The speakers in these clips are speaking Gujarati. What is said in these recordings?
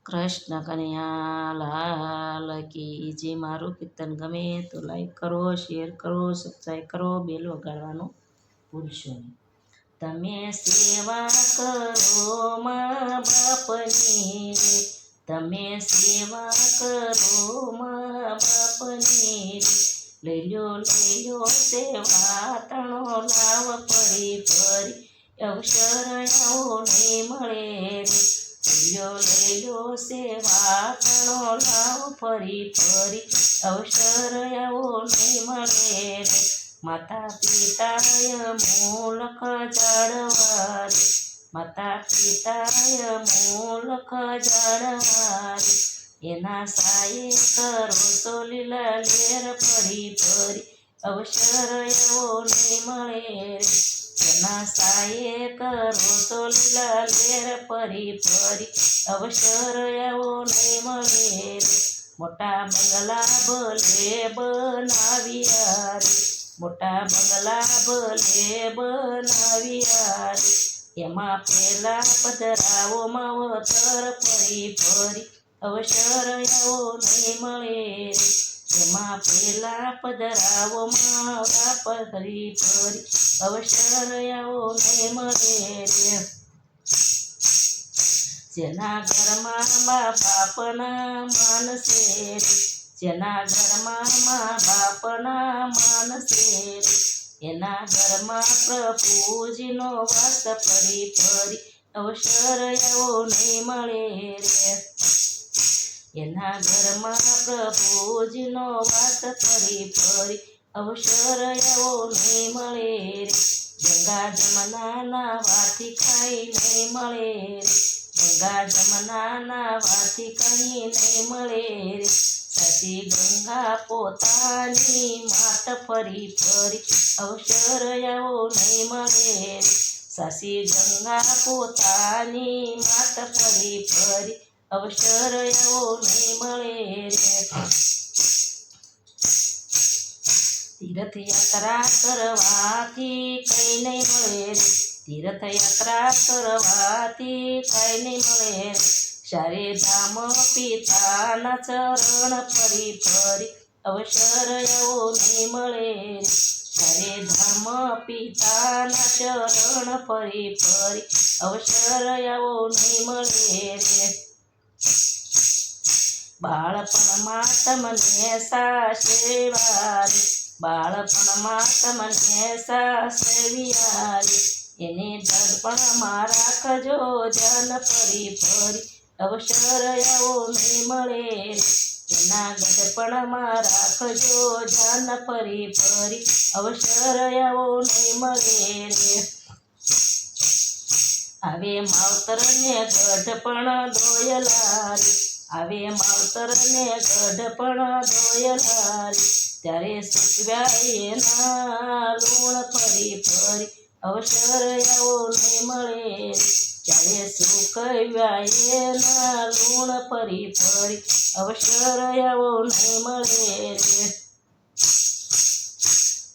કૃષ્ણ કનૈયા લાલ કી જે મારું કીર્તન ગમે તો લાઈક કરો, શેર કરો, સબસ્ક્રાઈબ કરો, બેલ વગાડવાનું ભૂલશો નહીં. તમે સેવા કરો મા બાપની રે, તમે સેવા કરો મા બાપની રે, લઈ લો સેવા તણો લાવ ફરી ફરી, અવસર આવો નહીં મળે રે. લઈ લો સેવા તણો લાવ ફરી ફરી, અવસર આવો નહીં મળે રે. માતા પિતાય મૂલક જાળવા રે, માતા પિતાય મૂલક જાળવા રે, એના સાયે કરો તો લીલા લેર ફરી ફરી, અવસર આવો નહીં મળે રે. એના સાયે કરો તો લીલા લેર ફરી ફરી, અવસર આવો નહીં મળે રે. મોટા બંગલા ભલે બનાવ્યા રે, મોટા બંગલા ભલે બનાવ્યા રે, એમાં પેલા પધરાવો માવતર ફરી ફરી, અવસર આવો નહીં મળે રે. એમાં પેલા પધરાવો માવડા ફરી ફરી, અવસર આવો નહીં મળે રે. જેના ઘરમાં મા બાપના માનસે રે, જેના ઘરમાં મા બાપના માનસે રે, એના ઘરમાં પ્રભુજીનો વાસ ફરી ફરી, અવસર આવો નહીં મળે રે. એના ઘરમાં પ્રભુજીનો વાસ ફરી ફરી, અવસર આવો નહીં મળે રે. ગંગા જમનાના વાથી ખાઈ નહીં મળે રે, ગંગા જમનાના વાથી કहीं નહીં મળે રે. સાચી ગંગા પોતાની માત ફરી ફરી, અવસર આવો નહીં મળે રે. સાચી ગંગા પોતાની માત ફરી ફરી, અવસર આવો નહીં મળે રે. તીર્થયાત્રા કરવાથી કંઈ નહીં મળે રે, તીર્થયાત્રા કરવાથી કંઈ નહીં મળે રે. ચારે ધામ પિતાના ચરણ ફરી ફરી, અવસર આવો નહીં મળે રે. ચારે ધામ પિતાના ચરણ ફરી ફરી, અવસર આવો નહીં મળે રે. બાળપણમાં તમને સાસેવા રે, બાળપણમાં તમને સાસવ્યા રે, એને દર્પણમાં રાખજો ધ્યાન ફરી ફરી, અવસર આવો નહીં મળે રે. એના ગઢપણમાં રાખજો ધ્યાન ફરી ફરી, અવસર આવો નહીં મળે રે. આવે માવતરને ગઢપણ દોયલા રે, આવે માવતરને ગઢપણ દોયલા રે, ત્યારે સૂકવ્યા એના લૂણ ફરી ફરી, અવસર આવો નહીં મળે રે. ત્યારે સૂકવ્યા એના લૂણ ફરી ફરી, અવસર આવો નહીં મળે રે.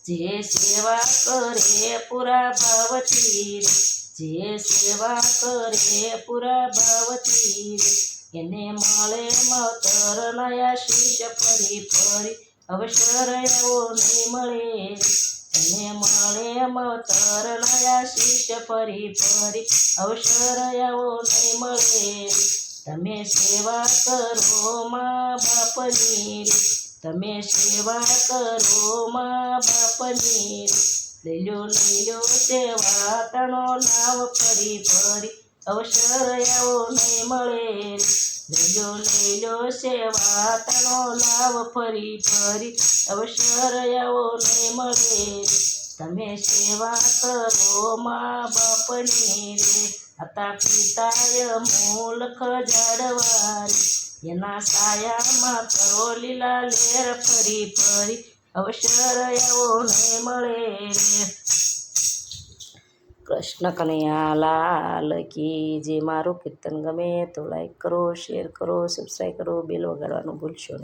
જે સેવા કરે પૂરા ભાવથી રે, જે સેવા કરે પૂરા ભાવથી રે, એને મળે માવતર નયા શીશ ફરી ફરી, અવસર આવો નહીં મળે રે. એને મળે માવતર નયા શીશ ફરી ફરી, અવસર આવો નહીં મળે રે. તમે સેવા કરો મા બાપની રે, તમે સેવા કરો મા બાપની રે, લઈ લો સેવા તણો લાવ ફરી ફરી, અવસર આવો નહીં મળે રે. લઈ લો સેવા તણો લાવ ફરી ફરી, અવસર આવો નહીં મળે રે. તમે સેવા કરો મા બાપની રે, માતા પિતાય મૂલક જાળવા રે, એના સાયામાં કરો લીલા લેર ફરી ફરી, અવસર આવો નહીં મળે રે. કૃષ્ણ કનૈયા લાલ કી જે મારું કીર્તન ગમે તો લાઈક કરો, શેર કરો, સબસ્ક્રાઈબ કરો, બેલ વગાડવાનું ભૂલશો નહીં.